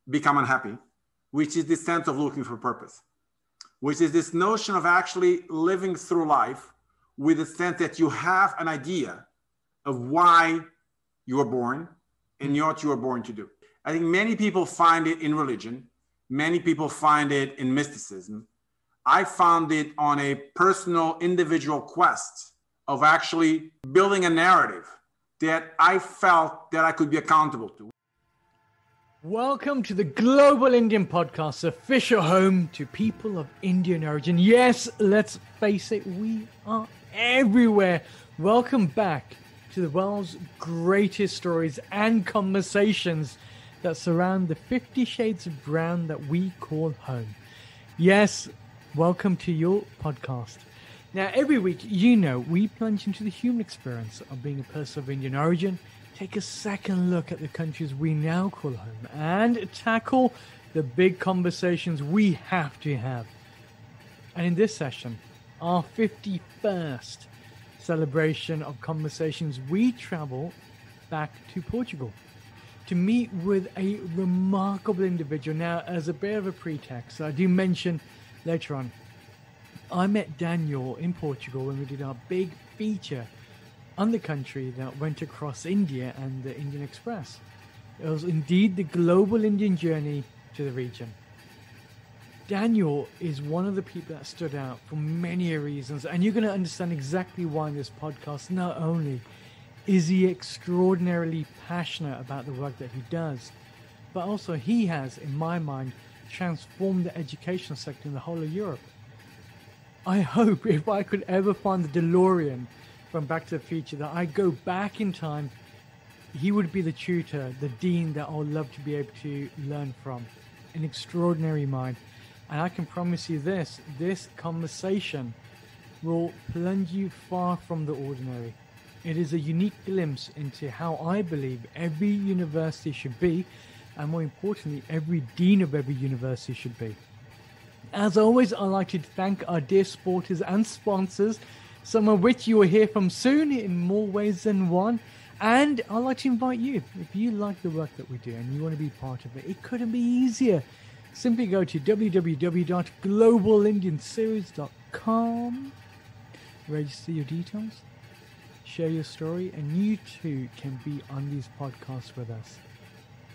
become unhappy, which is the sense of looking for purpose, which is this notion of actually living through life with the sense that you have an idea of why you were born and what you were born to do. I think many people find it in religion. Many people find it in mysticism. I found it on a personal, individual quest of actually building a narrative that I felt that I could be accountable to. Welcome to the Global Indian Podcast's official home to people of Indian origin. Yes, let's face it, we are everywhere. Welcome back to the world's greatest stories and conversations that surround the 50 shades of brown that we call home. Yes, welcome to your podcast. Now, every week, we plunge into the human experience of being a person of Indian origin, take a second look at the countries we now call home, and tackle the big conversations we have to have. And in this session, our 51st celebration of conversations, we travel back to Portugal to meet with a remarkable individual. Now, as a bit of a pretext, I do mention later on, I met Daniel in Portugal when we did our big feature on the country that went across India and the Indian Express. It was indeed the global Indian journey to the region. Daniel is one of the people that stood out for many reasons, and you're going to understand exactly why in this podcast. Not only is he extraordinarily passionate about the work that he does, but also he has, in my mind, transformed the educational sector in the whole of Europe. I hope if I could ever find the DeLorean from Back to the Future, that I go back in time, he would be the tutor, the dean that I would love to be able to learn from. An extraordinary mind. And I can promise you this conversation will plunge you far from the ordinary. It is a unique glimpse into how I believe every university should be, and more importantly, every dean of every university should be. As always, I'd like to thank our dear supporters and sponsors, some of which you will hear from soon in more ways than one. And I'd like to invite you, if you like the work that we do and you want to be part of it, it couldn't be easier. Simply go to www.globalindianseries.com, register your details, share your story, and you too can be on these podcasts with us.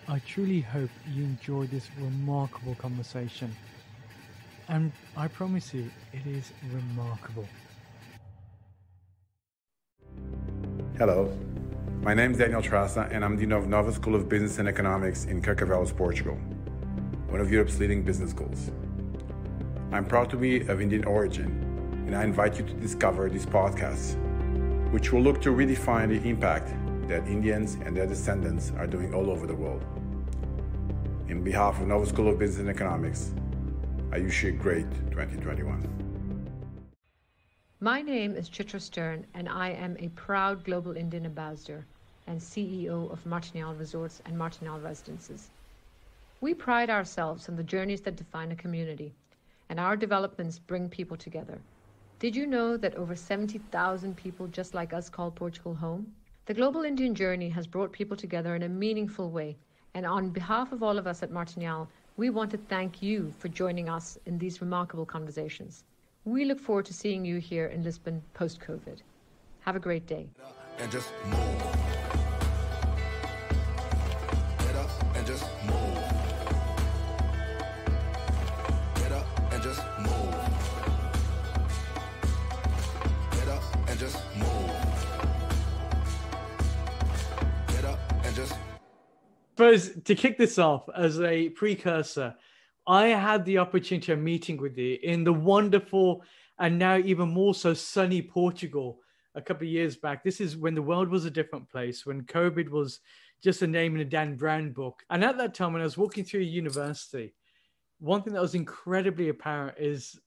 I truly hope you enjoy this remarkable conversation. And I promise you, it is remarkable. Hello, my name is Daniel Traça, and I'm Dean of Nova School of Business and Economics in Carcavelos, Portugal, one of Europe's leading business schools. I'm proud to be of Indian origin, and I invite you to discover these podcasts, which will look to redefine the impact that Indians and their descendants are doing all over the world. In behalf of Nova School of Business and Economics, I wish you a great 2021. My name is Chitra Stern, and I am a proud Global Indian Ambassador and CEO of Martinal Resorts and Martinal Residences. We pride ourselves on the journeys that define a community, and our developments bring people together. Did you know that over 70,000 people just like us call Portugal home? The Global Indian journey has brought people together in a meaningful way, and on behalf of all of us at Martinal, we want to thank you for joining us in these remarkable conversations. We look forward to seeing you here in Lisbon post-COVID. Have a great day. And just move. Get up and just move. Get up and just move. Get up and just move. Get up and just. First, to kick this off as a precursor, I had the opportunity of meeting with you in the wonderful and now even more so sunny Portugal a couple of years back. This is when the world was a different place, when COVID was just a name in a Dan Brown book. And at that time, when I was walking through a university, one thing that was incredibly apparent is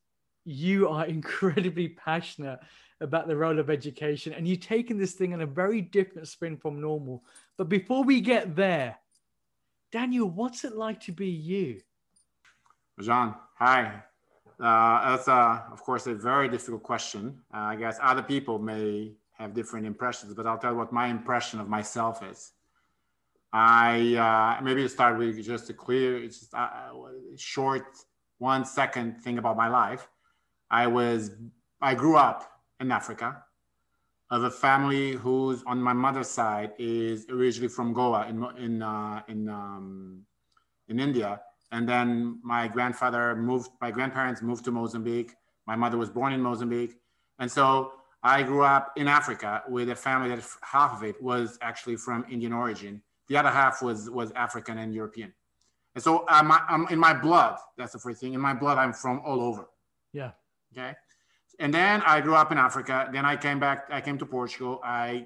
you are incredibly passionate about the role of education, and you've taken this thing on a very different spin from normal. But before we get there, Daniel, what's it like to be you? Jean, hi. That's, of course, a very difficult question. I guess other people may have different impressions, but I'll tell you what my impression of myself is. Maybe to start with just a clear, it's just short 1 second thing about my life. I grew up in Africa, of a family who's on my mother's side is originally from Goa in India, and then my grandparents moved to Mozambique. My mother was born in Mozambique, and so I grew up in Africa with a family that half of it was actually from Indian origin. The other half was African and European. And so I'm in my blood. That's the first thing. In my blood, I'm from all over. Yeah. Okay. And then I grew up in Africa. Then I came back. I came to Portugal. My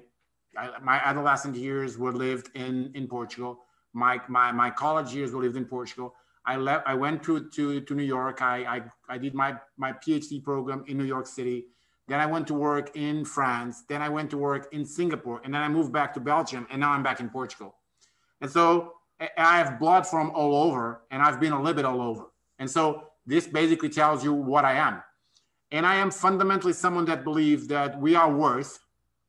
adolescent years were lived in Portugal. My college years were lived in Portugal. I went to New York. I did my PhD program in New York City. Then I went to work in France. Then I went to work in Singapore. And then I moved back to Belgium. And now I'm back in Portugal. And so I have blood from all over, and I've been a little bit all over. And so this basically tells you what I am. And I am fundamentally someone that believes that we are worth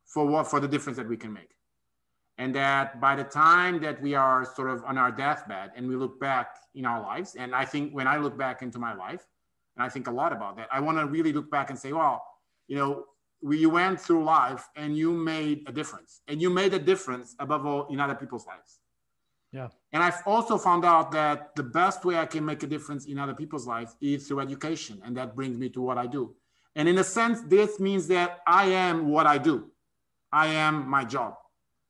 for the difference that we can make. And that by the time that we are sort of on our deathbed and we look back in our lives, and I think when I look back into my life, and I think a lot about that, I want to really look back and say, well, you know, you went through life and you made a difference. And you made a difference above all in other people's lives. Yeah. And I've also found out that the best way I can make a difference in other people's lives is through education. And that brings me to what I do. And in a sense, this means that I am what I do. I am my job.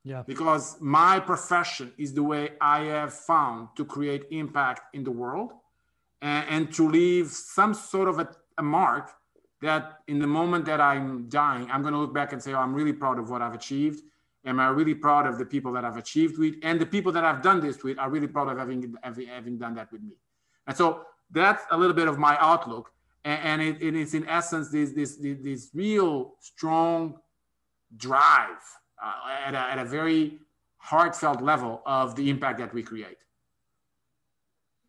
Yeah. Because my profession is the way I have found to create impact in the world and to leave some sort of a mark that in the moment that I'm dying, I'm going to look back and say, oh, I'm really proud of what I've achieved. Am I really proud of the people that I've achieved with? And the people that I've done this with are really proud of having done that with me. And so that's a little bit of my outlook. And it is in essence this real strong drive at a very heartfelt level of the impact that we create.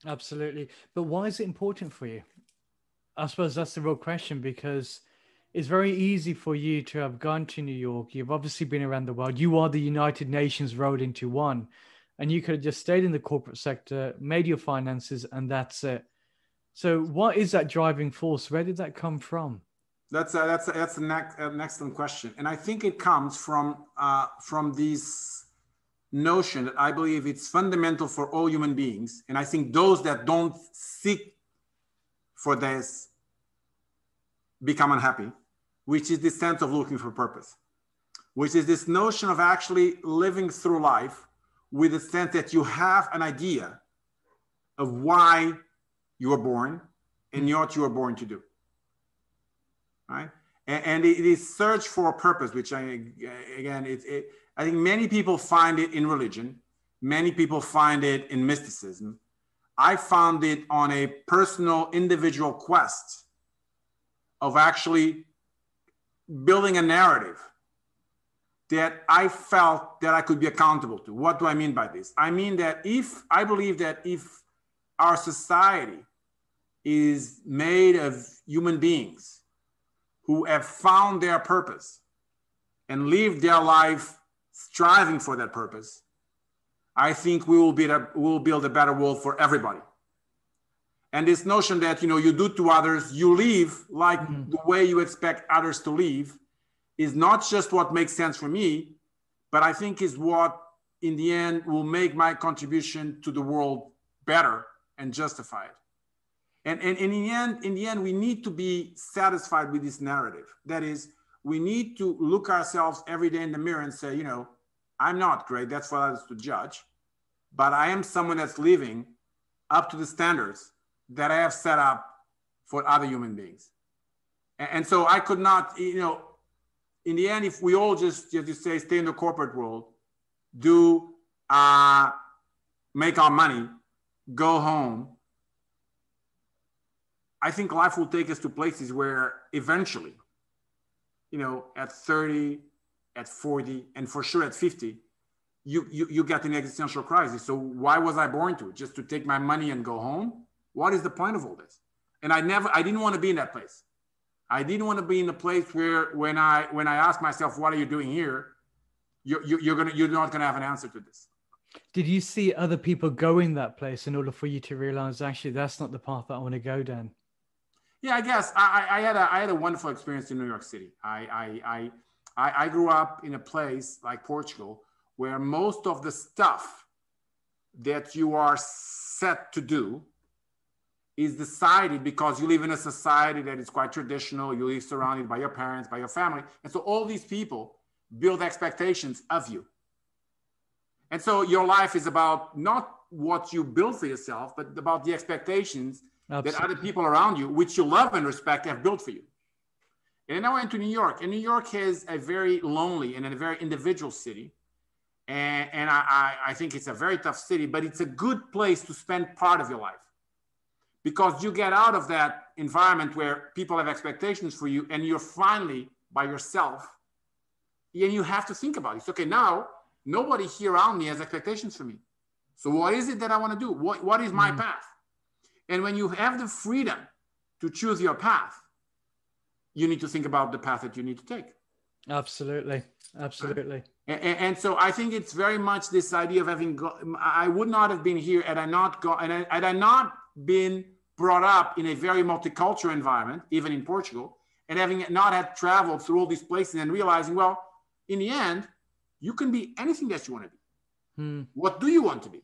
Absolutely. But why is it important for you? I suppose that's the real question, because it's very easy for you to have gone to New York. You've obviously been around the world. You are the United Nations rolled into one. And you could have just stayed in the corporate sector, made your finances, and that's it. So what is that driving force? Where did that come from? That's an excellent question. And I think it comes from this notion that I believe it's fundamental for all human beings. And I think those that don't seek for this become unhappy, which is this sense of looking for purpose, which is this notion of actually living through life with the sense that you have an idea of why you were born and what you were born to do, right? And it is search for a purpose, which I think many people find it in religion. Many people find it in mysticism. I found it on a personal, individual quest of actually building a narrative that I felt that I could be accountable to. What do I mean by this? I mean that I believe that if our society is made of human beings who have found their purpose and lived their life striving for that purpose, I think we will build a better world for everybody. And this notion that, you do to others, you live like the way you expect others to live is not just what makes sense for me, but I think is what in the end will make my contribution to the world better and justify it. And in the end, we need to be satisfied with this narrative. That is, we need to look ourselves every day in the mirror and say, I'm not great, that's for others to judge, but I am someone that's living up to the standards that I have set up for other human beings. And so I could not, in the end, if we all just say, stay in the corporate world, make our money, go home, I think life will take us to places where eventually, at 30, at 40, and for sure at 50, you get an existential crisis. So why was I born to? Just to take my money and go home? What is the point of all this? And I didn't want to be in that place. I didn't want to be in a place where when I ask myself, what are you doing here? You're not going to have an answer to this. Did you see other people going that place in order for you to realize, actually, that's not the path that I want to go down? Yeah, I guess I had a wonderful experience in New York City. I grew up in a place like Portugal where most of the stuff that you are set to do is decided because you live in a society that is quite traditional. You live surrounded by your parents, by your family. And so all these people build expectations of you. And so your life is about not what you build for yourself, but about the expectations that other people around you, which you love and respect, have built for you. And then I went to New York, and New York is a very lonely and a very individual city. And I think it's a very tough city, but it's a good place to spend part of your life because you get out of that environment where people have expectations for you and you're finally by yourself. And you have to think about it. It's okay, now nobody here around me has expectations for me. So what is it that I want to do? What is my path? And when you have the freedom to choose your path, you need to think about the path that you need to take. Absolutely. And so I think it's very much this idea of having, I would not have been here had I not been brought up in a very multicultural environment, even in Portugal, and having not had traveled through all these places and realizing, well, in the end, you can be anything that you want to be. What do you want to be?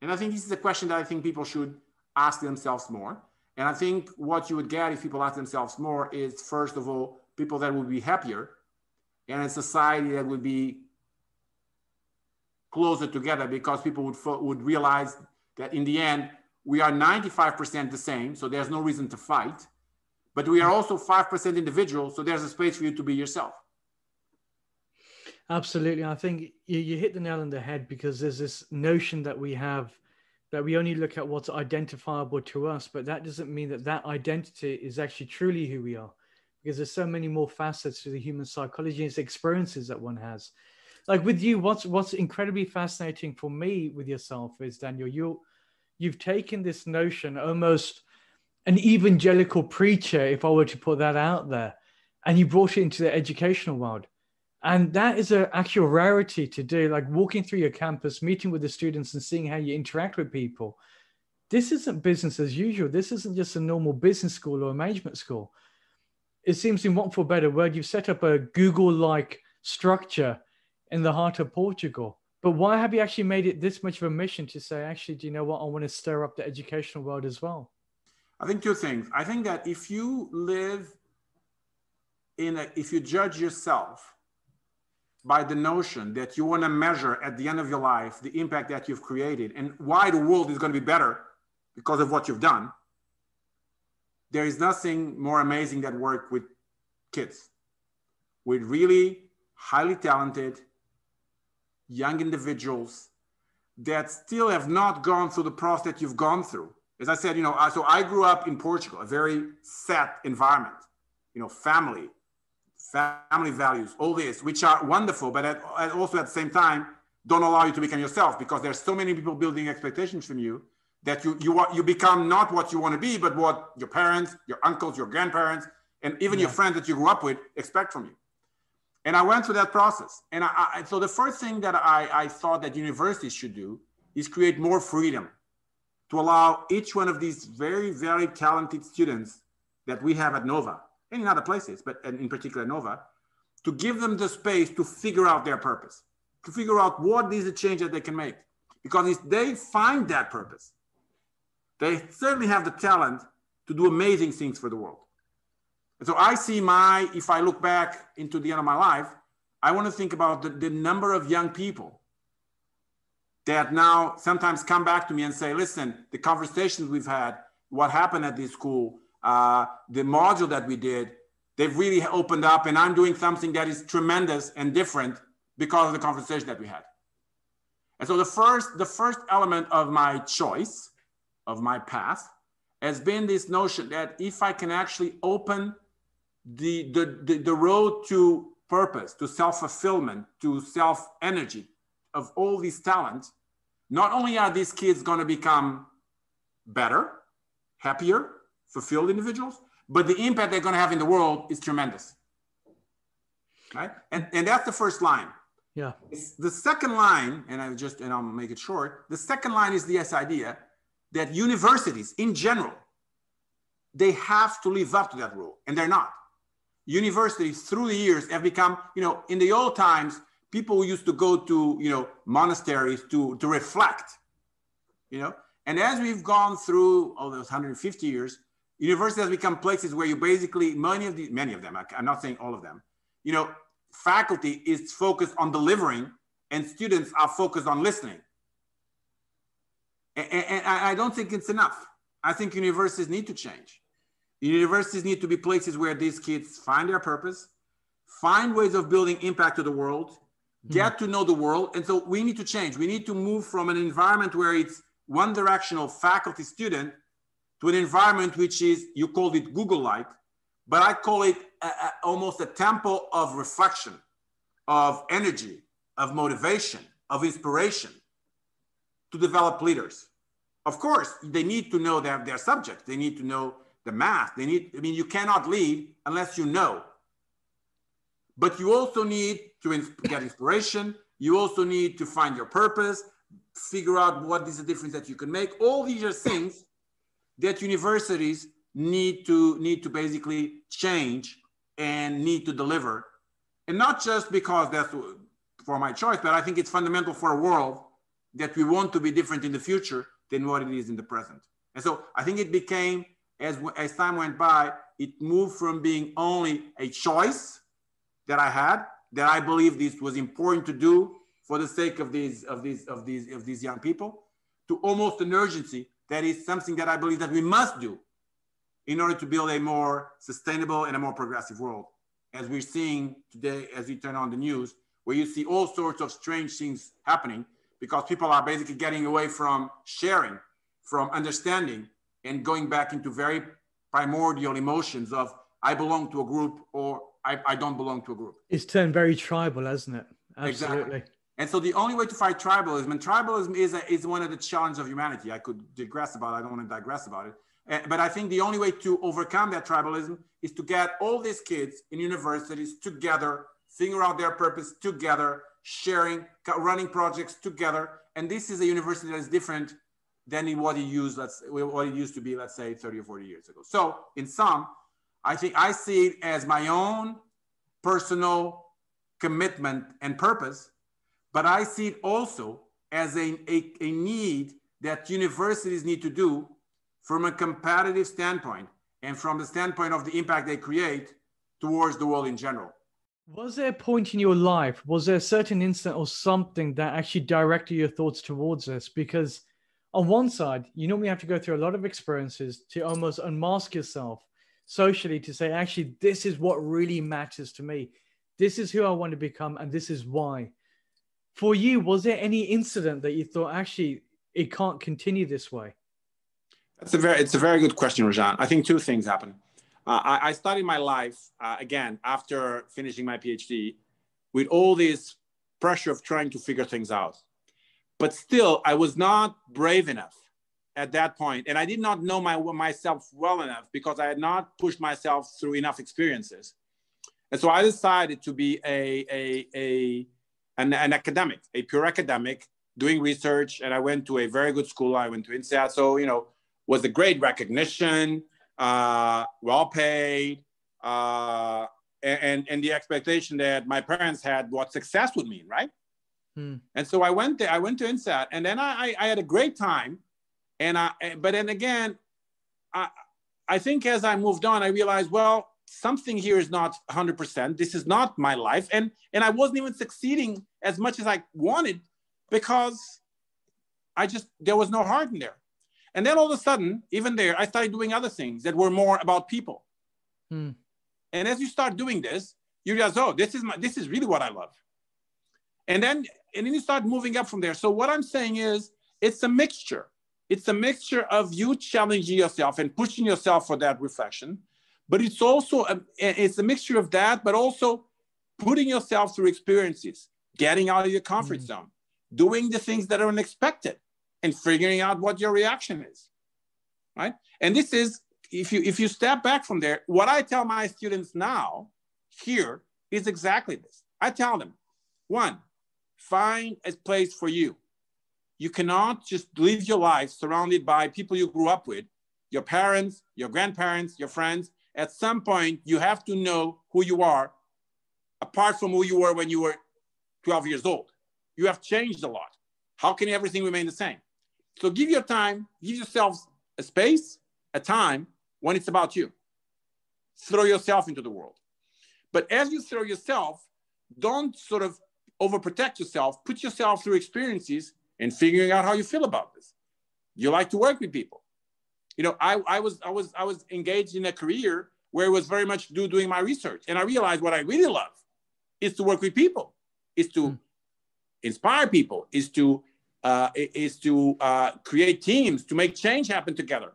And I think this is a question that I think people should ask themselves more. And I think what you would get if people ask themselves more is, first of all, people that would be happier and a society that would be closer together because people would realize that in the end, we are 95% the same, so there's no reason to fight. But we are also 5% individuals, so there's a space for you to be yourself. Absolutely. I think you hit the nail on the head because there's this notion that we have that we only look at what's identifiable to us, but that doesn't mean that that identity is actually truly who we are, because there's so many more facets to the human psychology and experiences that one has. Like with you, what's incredibly fascinating for me with yourself is, Daniel, you've taken this notion, almost an evangelical preacher, if I were to put that out there, and you brought it into the educational world. And that is an actual rarity to do, like walking through your campus, meeting with the students and seeing how you interact with people. This isn't business as usual. This isn't just a normal business school or a management school. It seems, in want for a better word, you've set up a Google-like structure in the heart of Portugal. But why have you actually made it this much of a mission to say, actually, do you know what? I want to stir up the educational world as well. I think two things. I think that if you judge yourself by the notion that you want to measure at the end of your life the impact that you've created and why the world is going to be better because of what you've done, there is nothing more amazing than work with kids, with really highly talented young individuals that still have not gone through the process that you've gone through. As I said, so I grew up in Portugal, a very set environment, family values, all this, which are wonderful, but also at the same time, don't allow you to become yourself because there's so many people building expectations from you that you become not what you want to be, but what your parents, your uncles, your grandparents, and even your friends that you grew up with expect from you. And I went through that process. And so the first thing that I thought that universities should do is create more freedom to allow each one of these very, very talented students that we have at Nova, and in other places, but in particular Nova, to give them the space to figure out their purpose, to figure out what is the change that they can make. Because if they find that purpose, they certainly have the talent to do amazing things for the world. And so I see if I look back into the end of my life, I want to think about the number of young people that now sometimes come back to me and say, listen, the conversations we've had, what happened at this school, the module that we did, they've really opened up and I'm doing something that is tremendous and different because of the conversation that we had. And so the first element of my choice, of my path, has been this notion that if I can actually open the road to purpose, to self-fulfillment, to self-energy of all these talents, not only are these kids going to become better, happier, fulfilled individuals, but the impact they're going to have in the world is tremendous. Right? And that's the first line. Yeah. The second line, and I'll make it short. The second line is this idea that universities in general, they have to live up to that rule, and they're not. Universities through the years have become, in the old times, people used to go to, monasteries to reflect, and as we've gone through all those 150 years, universities have become places where you basically, many of them, I'm not saying all of them, faculty is focused on delivering and students are focused on listening. And I don't think it's enough. I think universities need to change. Universities need to be places where these kids find their purpose, find ways of building impact to the world, get to know the world. And so we need to change. We need to move from an environment where it's one directional faculty student to an environment which is, you called it Google-like, but I call it almost a temple of reflection, of energy, of motivation, of inspiration to develop leaders. Of course, they need to know their subject. They need to know the math. You cannot lead unless you know. But you also need to get inspiration. You also need to find your purpose, figure out what is the difference that you can make. All these are things that universities need to basically change and need to deliver. And not just because that's for my choice, but I think it's fundamental for a world that we want to be different in the future than what it is in the present. And so I think it became, as time went by, it moved from being only a choice that I had, that I believe this was important to do for the sake of these young people, to almost an urgency that is something that I believe that we must do in order to build a more sustainable and a more progressive world. As we're seeing today, as we turn on the news, where you see all sorts of strange things happening because people are basically getting away from sharing, from understanding, and going back into very primordial emotions of I belong to a group or I don't belong to a group. It's turned very tribal, hasn't it? Absolutely. Exactly. And so the only way to fight tribalism, and tribalism is one of the challenges of humanity. I could digress about it. I don't want to digress about it. But I think the only way to overcome that tribalism is to get all these kids in universities together, figure out their purpose together, sharing, running projects together. And this is a university that is different than what it used to be, let's say, 30 or 40 years ago. So in sum, I think I see it as my own personal commitment and purpose, but I see it also as a need that universities need to do from a competitive standpoint and from the standpoint of the impact they create towards the world in general. Was there a point in your life, was there a certain incident or something that actually directed your thoughts towards this? Because on one side, you normally have to go through a lot of experiences to almost unmask yourself socially to say, actually, this is what really matters to me. This is who I want to become, and this is why. For you, was there any incident that you thought, actually, it can't continue this way? It's a very good question, Rajan. I think two things happened. I started my life, again, after finishing my PhD, with all this pressure of trying to figure things out. But still, I was not brave enough at that point. And I did not know myself well enough because I had not pushed myself through enough experiences. And so I decided to be an academic, a pure academic, doing research. And I went to a very good school. I went to INSEAD. So, was a great recognition, well paid, and the expectation that my parents had what success would mean, right? And so I went there. I went to INSEAD, and then I had a great time. But then again, I think as I moved on, I realized, well, something here is not 100%. This is not my life, and I wasn't even succeeding as much as I wanted because there was no heart in there. And then all of a sudden, even there, I started doing other things that were more about people. And as you start doing this, you realize, oh, this is really what I love. And then you start moving up from there. So what I'm saying is, it's a mixture. It's a mixture of you challenging yourself and pushing yourself for that reflection. But it's also it's a mixture of that, but also putting yourself through experiences, getting out of your comfort zone, doing the things that are unexpected, and figuring out what your reaction is, right? And this is, if you step back from there, what I tell my students now here is exactly this. I tell them, one, find a place for you. You cannot just live your life surrounded by people you grew up with, your parents, your grandparents, your friends. At some point, you have to know who you are, apart from who you were when you were 12 years old. You have changed a lot. How can everything remain the same? So give your time, give yourself a space, a time when it's about you. Throw yourself into the world. But as you throw yourself, don't sort of overprotect yourself. Put yourself through experiences and figuring out how you feel about this. You like to work with people. You know, I was engaged in a career where it was very much doing my research. And I realized what I really love is to work with people, is to inspire people, is to create teams, to make change happen together,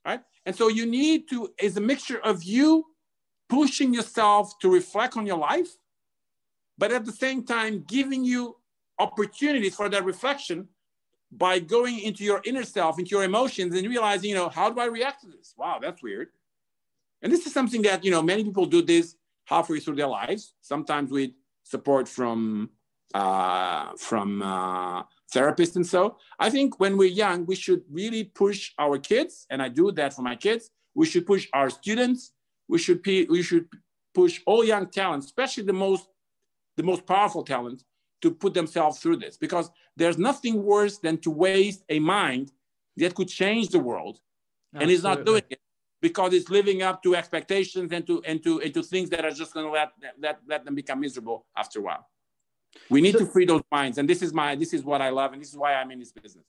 right? And so you need to, is a mixture of you pushing yourself to reflect on your life, but at the same time, giving you opportunities for that reflection by going into your inner self, into your emotions, and realizing, you know, how do I react to this? Wow, that's weird. And this is something that, you know, many people do this halfway through their lives, sometimes with support from therapists. And so I think when we're young, we should really push our kids, and I do that for my kids. We should push our students. We should push all young talents, especially the most powerful talents, to put themselves through this, because there's nothing worse than to waste a mind that could change the world. Absolutely. And is not doing it because it's living up to expectations and to things that are just going to let them become miserable after a while. We need to free those minds, and this is what I love, and this is why I'm in this business.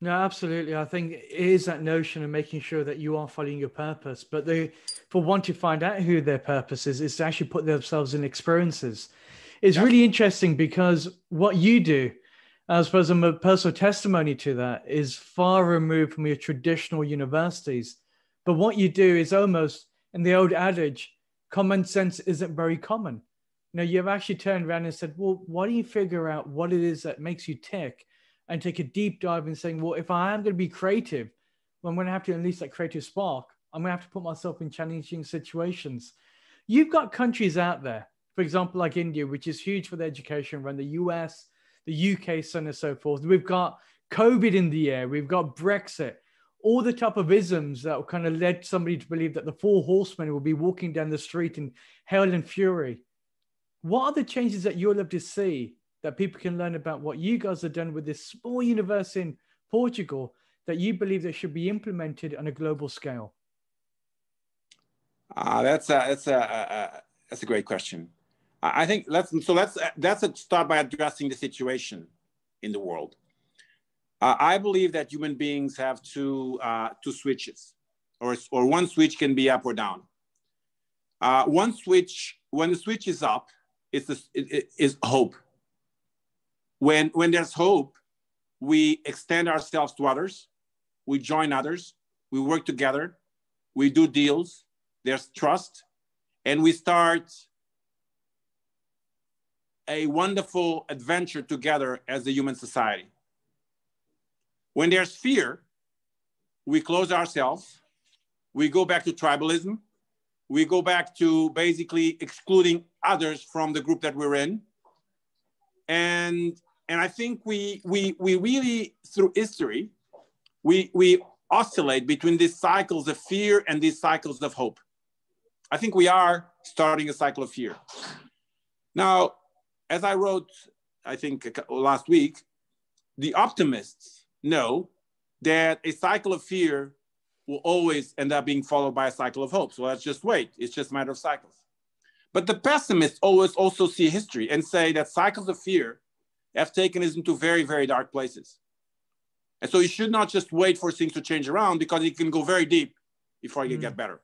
No, absolutely. I think it is that notion of making sure that you are following your purpose, but for one to find out who their purpose is to actually put themselves in experiences. It's really interesting because what you do, I suppose a personal testimony to that, is far removed from your traditional universities. But what you do is almost, in the old adage, common sense isn't very common. You know, you've actually turned around and said, well, why don't you figure out what it is that makes you tick and take a deep dive in saying, well, if I am going to be creative, well, I'm going to have to unleash that creative spark. I'm going to have to put myself in challenging situations. You've got countries out there, for example, like India, which is huge for the education around the US, the UK, so on and so forth. We've got COVID in the air. We've got Brexit, all the type of isms that kind of led somebody to believe that the four horsemen will be walking down the street in hell and fury. What are the changes that you'll love to see that people can learn about what you guys have done with this small university in Portugal that you believe that should be implemented on a global scale? That's a great question. I think let's start by addressing the situation in the world. I believe that human beings have two switches, or one switch can be up or down. One switch, when the switch is up, is hope. When there's hope, we extend ourselves to others, we join others, we work together, we do deals, there's trust, and we start a wonderful adventure together as a human society. When there's fear, we close ourselves, we go back to tribalism, we go back to basically excluding others from the group that we're in. And I think we really, through history, we oscillate between these cycles of fear and these cycles of hope. I think we are starting a cycle of fear. Now, as I wrote, I think last week, the optimists know that a cycle of fear will always end up being followed by a cycle of hope. So let's just wait. It's just a matter of cycles. But the pessimists always also see history and say that cycles of fear have taken us into very, very dark places. And so you should not just wait for things to change around, because it can go very deep before you get better.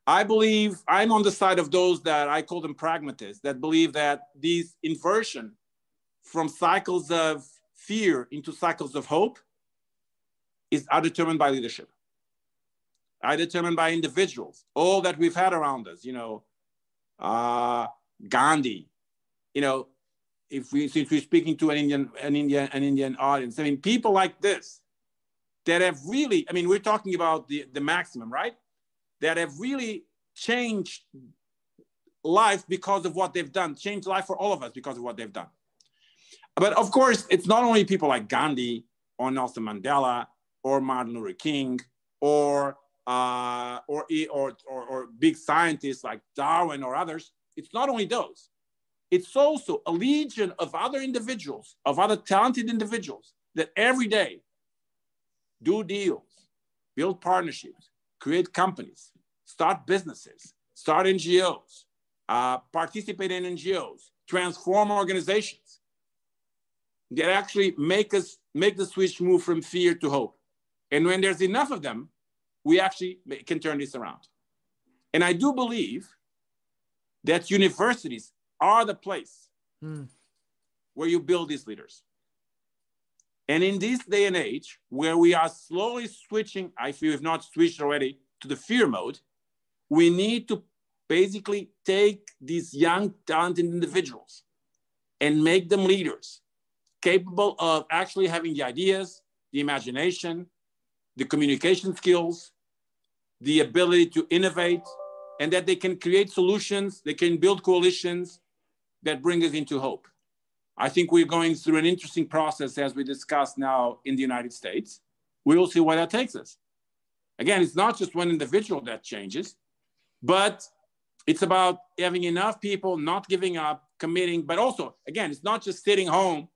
I believe I'm on the side of those that I call them pragmatists, that believe that these inversion from cycles of fear into cycles of hope are determined by leadership, are determined by individuals, all that we've had around us, Gandhi, since we're speaking to an Indian audience, I mean, people like this that have really, we're talking about the maximum, right? That have really changed life because of what they've done, changed life for all of us because of what they've done. But of course, it's not only people like Gandhi or Nelson Mandela or Martin Luther King or big scientists like Darwin or others. It's not only those. It's also a legion of other individuals, of other talented individuals that every day do deals, build partnerships, create companies, start businesses, start NGOs, participate in NGOs, transform organizations that actually make the switch move from fear to hope. And when there's enough of them, we actually can turn this around. And I do believe that universities are the place where you build these leaders. And in this day and age, where we are slowly switching, if we have not switched already, to the fear mode, we need to basically take these young, talented individuals and make them leaders, capable of actually having the ideas, the imagination, the communication skills, the ability to innovate, and that they can create solutions, they can build coalitions that bring us into hope. I think we're going through an interesting process as we discuss now in the United States. We will see where that takes us. Again, it's not just one individual that changes, but it's about having enough people not giving up, committing, but also, again, it's not just sitting home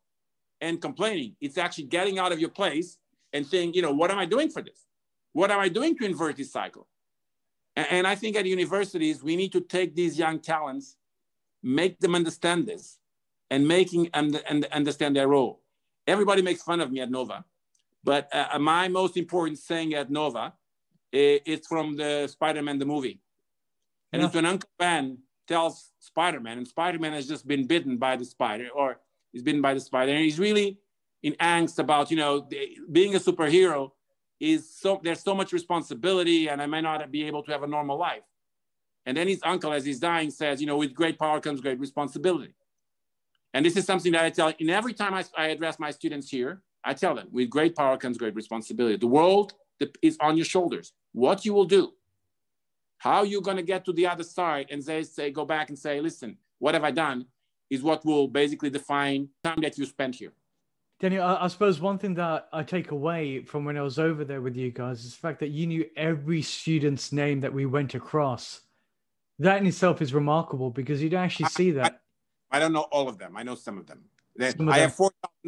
and complaining. It's actually getting out of your place and saying, what am I doing for this? What am I doing to invert this cycle? And I think at universities, we need to take these young talents, make them understand this, and understand their role. Everybody makes fun of me at Nova, but my most important saying at Nova is from the Spider-Man, the movie. And it's when Uncle Ben tells Spider-Man, and Spider-Man has just been bitten by the spider, or he's bitten by the spider, and he's really in angst about, being a superhero there's so much responsibility, and I may not be able to have a normal life. And then his uncle, as he's dying, says, with great power comes great responsibility. And this is something that I tell, and every time I address my students here, I tell them, with great power comes great responsibility. The world is on your shoulders. What you will do, how you're going to get to the other side, and say, go back and say, listen, what have I done, is what will basically define time that you spent here. Daniel, I suppose one thing that I take away from when I was over there with you guys is the fact that you knew every student's name that we went across. That in itself is remarkable, because you'd actually see that. I don't know all of them. I know some of them. I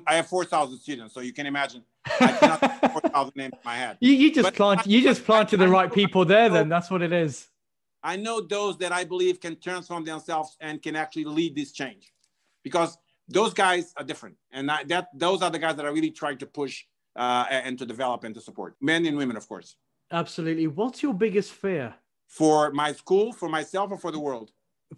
have 4,000 students, so you can imagine. I cannot have 4,000 names in my head. You just planted the right people there. Then that's what it is. I know those that I believe can transform themselves and can actually lead this change, because those guys are different, and those are the guys that I really try to push and to develop and to support, men and women, of course. Absolutely. What's your biggest fear? For my school, for myself, or for the world?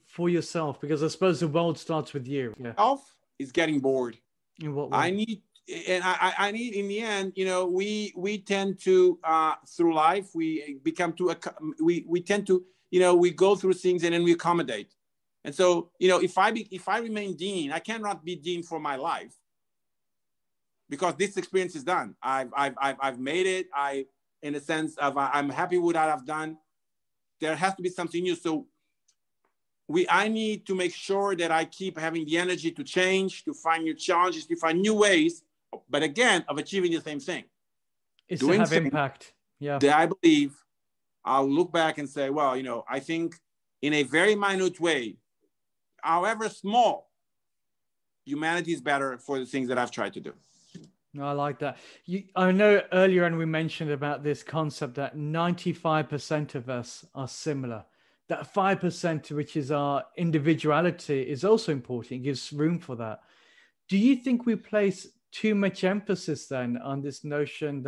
For yourself, because I suppose the world starts with you. Yeah. Self is getting bored. In what way? I need in the end, we tend to through life we tend to we go through things and then we accommodate. And so, if I remain dean, I cannot be dean for my life, because this experience is done. I've made it. In a sense of I'm happy with what I've done. There has to be something new. So I need to make sure that I keep having the energy to change, to find new challenges, to find new ways, but again, of achieving the same thing. It's to have impact. Yeah. That I believe I'll look back and say, well, I think in a very minute way, however small, humanity is better for the things that I've tried to do. I like that. I know earlier on we mentioned about this concept that 95% of us are similar. That 5%, which is our individuality, is also important. It gives room for that. Do you think we place too much emphasis then on this notion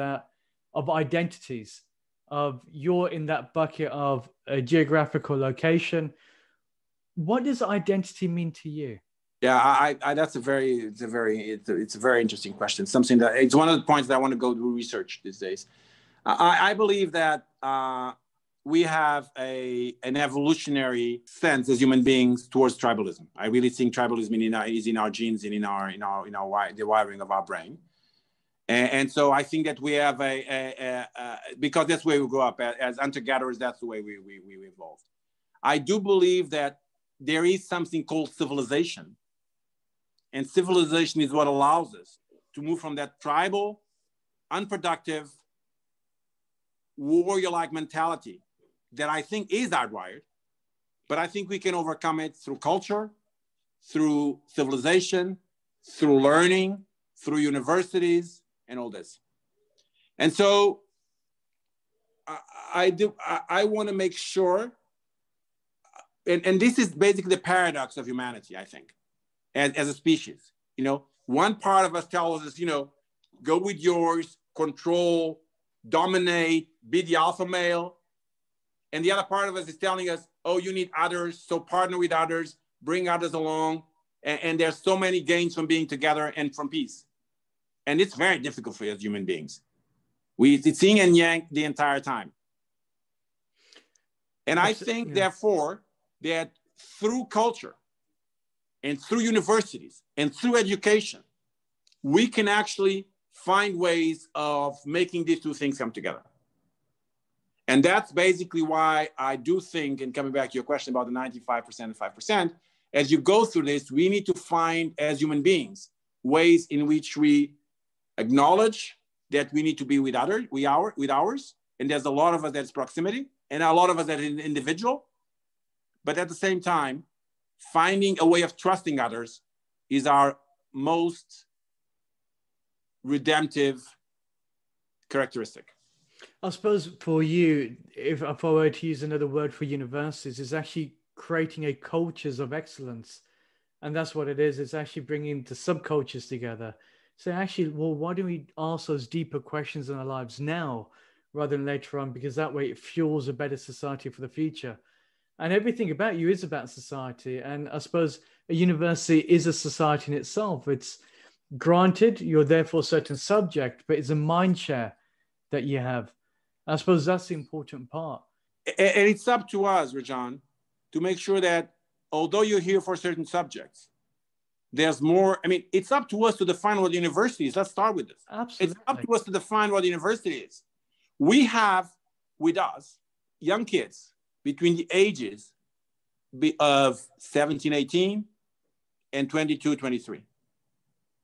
of identities, of you're in that bucket of a geographical location? What does identity mean to you? Yeah, it's a very interesting question. Something that it's one of the points that I want to go do research these days. I believe that we have an evolutionary sense as human beings towards tribalism. I really think tribalism is in our genes and in the wiring of our brain. And so I think that we have because that's where we grow up as hunter-gatherers. That's the way we evolved. I do believe that there is something called civilization And civilization is what allows us to move from that tribal, unproductive, warrior-like mentality that I think is hardwired, but I think we can overcome it through culture, through civilization, through learning, through universities, and all this. And so I want to make sure, and this is basically the paradox of humanity, I think, as a species. You know, one part of us tells us, you know, go with yours, control, dominate, be the alpha male. And the other part of us is telling us, oh, you need others, so partner with others, bring others along. And there's so many gains from being together and from peace. And it's very difficult for us as human beings. It's yin and yang the entire time. And I think, therefore, that through culture and through universities and through education, we can actually find ways of making these two things come together. And that's basically why I do think, and coming back to your question about the 95% and 5%, as you go through this, we need to find, as human beings, ways in which we acknowledge that we need to be with ours. And there's a lot of us that's proximity, and a lot of us that is individual. But at the same time, finding a way of trusting others is our most redemptive characteristic. I suppose for you, if I were to use another word for universities, is actually creating a cultures of excellence. And that's what it is. It's actually bringing the subcultures together. So actually, well, why don't we ask those deeper questions in our lives now rather than later on? Because that way it fuels a better society for the future. And everything about you is about society. And I suppose a university is a society in itself. It's granted you're there for a certain subject, but it's a mind share that you have. I suppose that's the important part. And it's up to us, Rajan, to make sure that although you're here for certain subjects, there's more. I mean, it's up to us to define what university is. Let's start with this. Absolutely. It's up to us to define what university is. We have with us young kids between the ages of 17, 18 and 22, 23.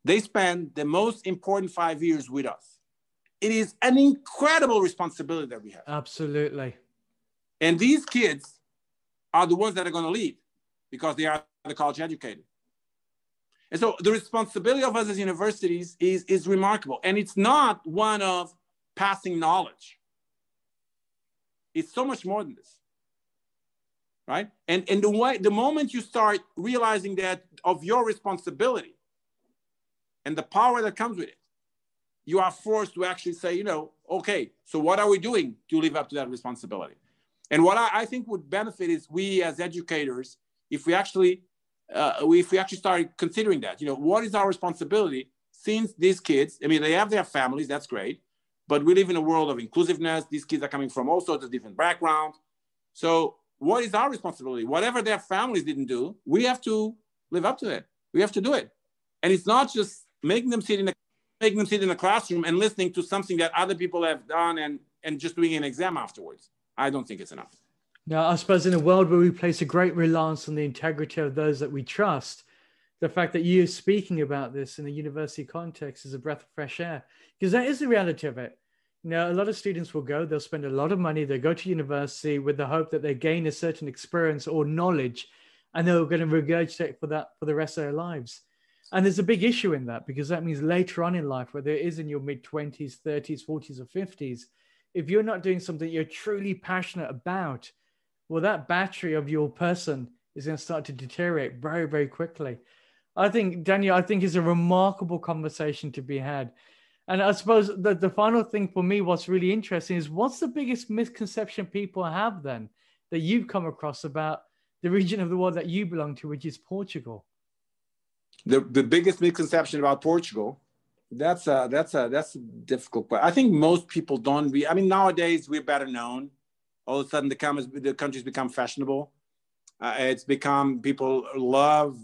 They spend the most important 5 years with us. It is an incredible responsibility that we have. Absolutely. And these kids are the ones that are going to lead because they are the college educated. And so the responsibility of us as universities is remarkable. And it's not one of passing knowledge. It's so much more than this, right? And the moment you start realizing that of your responsibility and the power that comes with it, you are forced to actually say, you know, okay, so what are we doing to live up to that responsibility? And what I think would benefit is we as educators, if we actually start considering that, you know, what is our responsibility since these kids, I mean, they have their families, that's great, but we live in a world of inclusiveness. These kids are coming from all sorts of different backgrounds. So what is our responsibility? Whatever their families didn't do, we have to live up to it. We have to do it. And it's not just making them sit in a classroom and listening to something that other people have done and just doing an exam afterwards. I don't think it's enough. Now, I suppose in a world where we place a great reliance on the integrity of those that we trust, the fact that you're speaking about this in a university context is a breath of fresh air, because that is the reality of it. You know, a lot of students will go, they'll spend a lot of money, they'll go to university with the hope that they gain a certain experience or knowledge, and they're going to regurgitate for that for the rest of their lives. And there's a big issue in that, because that means later on in life, whether it is in your mid-20s, 30s, 40s, or 50s, if you're not doing something you're truly passionate about, well, that battery of your person is going to start to deteriorate very, very quickly. I think, Daniel, it's a remarkable conversation to be had. And I suppose the final thing for me, what's really interesting is what's the biggest misconception people have then that you've come across about the region of the world that you belong to, which is Portugal? The biggest misconception about Portugal, that's a difficult question. I think most people don't. I mean, nowadays we're better known. All of a sudden, the country's become fashionable. It's become, people love,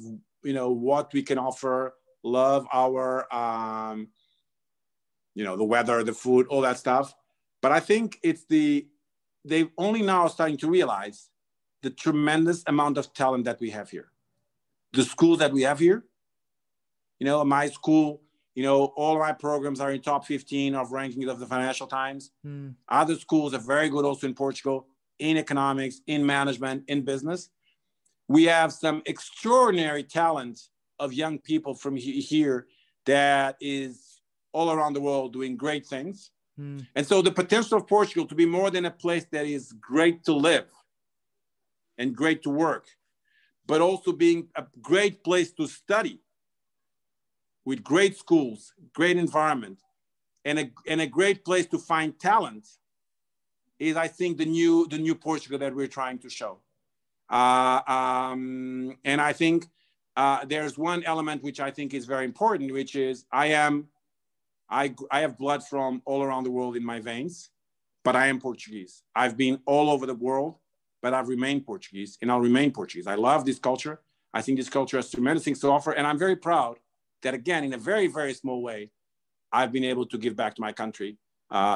you know, what we can offer, love our, you know, the weather, the food, all that stuff. But I think they've only now starting to realize the tremendous amount of talent that we have here. The schools that we have here, My school, all of my programs are in top 15 of rankings of the Financial Times. Other schools are very good also in Portugal, in economics, in management, in business. We have some extraordinary talent of young people from here that is all around the world doing great things. And so the potential of Portugal to be more than a place that is great to live and great to work, but also being a great place to study with great schools, great environment, and a great place to find talent is, I think, the new Portugal that we're trying to show. And I think there's one element which I think is very important, which is I have blood from all around the world in my veins, but I am Portuguese. I've been all over the world, but I've remained Portuguese, and I'll remain Portuguese. I love this culture. I think this culture has tremendous things to offer, and I'm very proud that, again, in a very, very small way, I've been able to give back to my country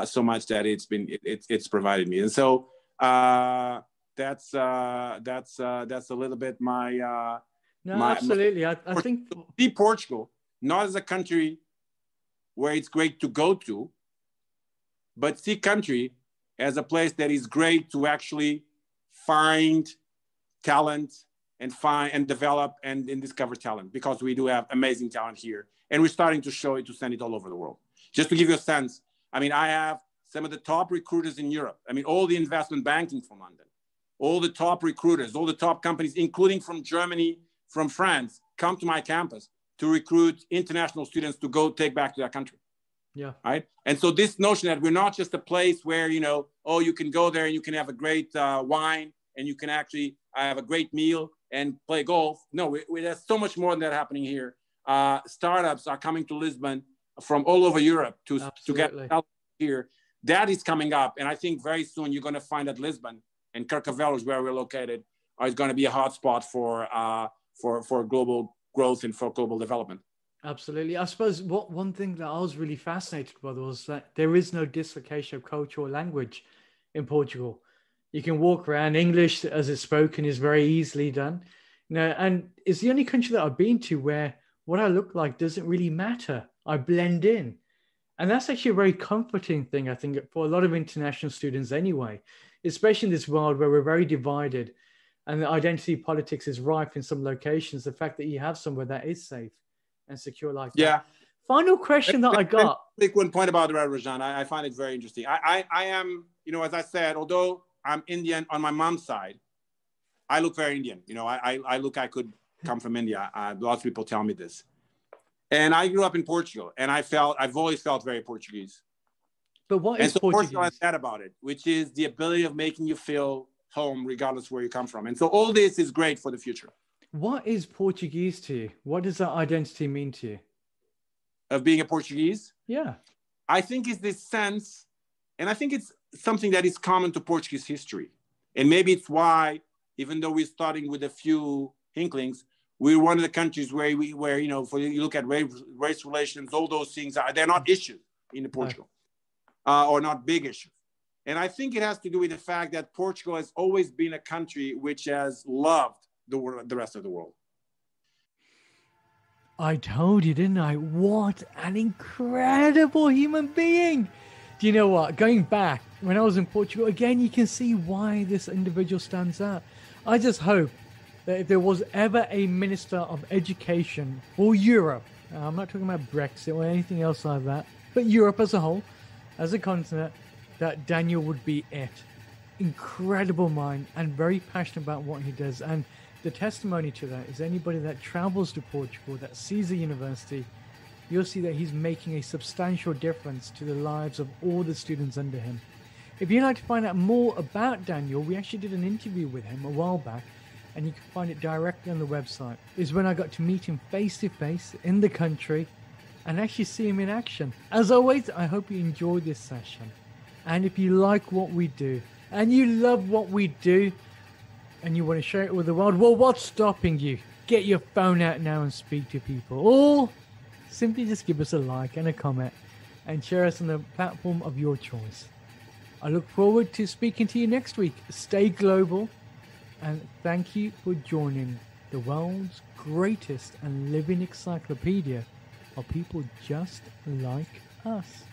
so much that it's provided me. And so that's a little bit my absolutely. I think see Portugal not as a country where it's great to go to, but see country as a place that is great to actually find talent and develop and discover talent, because we do have amazing talent here, and we're starting to show it, to send it all over the world. Just to give you a sense, I have some of the top recruiters in Europe. All the investment banking from London, all the top recruiters, all the top companies, including from Germany, from France, come to my campus to recruit international students to go take back to their country. Yeah. Right. And so this notion that we're not just a place where, you can go there and you can have a great wine and you can actually have a great meal and play golf. No, there's so much more than that happening here. Startups are coming to Lisbon from all over Europe to get help here. That is coming up. And I think very soon you're going to find that Lisbon and Carcavelos, where we're located, is going to be a hotspot for global growth and for global development. Absolutely. I suppose one thing that I was really fascinated by was that there is no dislocation of culture or language in Portugal. You can walk around. English as it's spoken is very easily done. And it's the only country that I've been to where what I look like doesn't really matter. I blend in. And that's actually a very comforting thing, I think, for a lot of international students anyway, especially in this world where we're very divided and the identity politics is rife in some locations. The fact that you have somewhere that is safe and secure like that. Final question that I got. Make one point about that, Rajan. I find it very interesting. I am, as I said, although I'm Indian on my mom's side, I look very Indian. I could come from India. Lots of people tell me this. And I grew up in Portugal, and I've always felt very Portuguese. But what is Portuguese? Portugal has that about it, which is the ability of making you feel home regardless where you come from. And so all this is great for the future. What is Portuguese to you? What does that identity mean to you? Of being a Portuguese? Yeah. I think it's this sense, and I think it's something that is common to Portuguese history. And maybe it's why, even though we're starting with a few inklings, we're one of the countries where you look at race relations, all those things, they're not issues in Portugal, or not big issues. And I think it has to do with the fact that Portugal has always been a country which has loved the rest of the world. I told you, didn't I? What an incredible human being. Do you know what? Going back, when I was in Portugal, again, you can see why this individual stands out. I just hope that if there was ever a Minister of Education for Europe, I'm not talking about Brexit or anything else like that, but Europe as a whole, as a continent, that Daniel would be it. Incredible mind and very passionate about what he does. And the testimony to that is anybody that travels to Portugal, that sees the university, you'll see that he's making a substantial difference to the lives of all the students under him. If you'd like to find out more about Daniel, we actually did an interview with him a while back, and you can find it directly on the website. It's when I got to meet him face to face in the country and actually see him in action. As always, I hope you enjoyed this session. And if you like what we do, and you love what we do, and you want to share it with the world, well, what's stopping you? Get your phone out now and speak to people. Or simply just give us a like and a comment and share us on the platform of your choice. I look forward to speaking to you next week. Stay global, and thank you for joining the world's greatest and living encyclopedia are people just like us.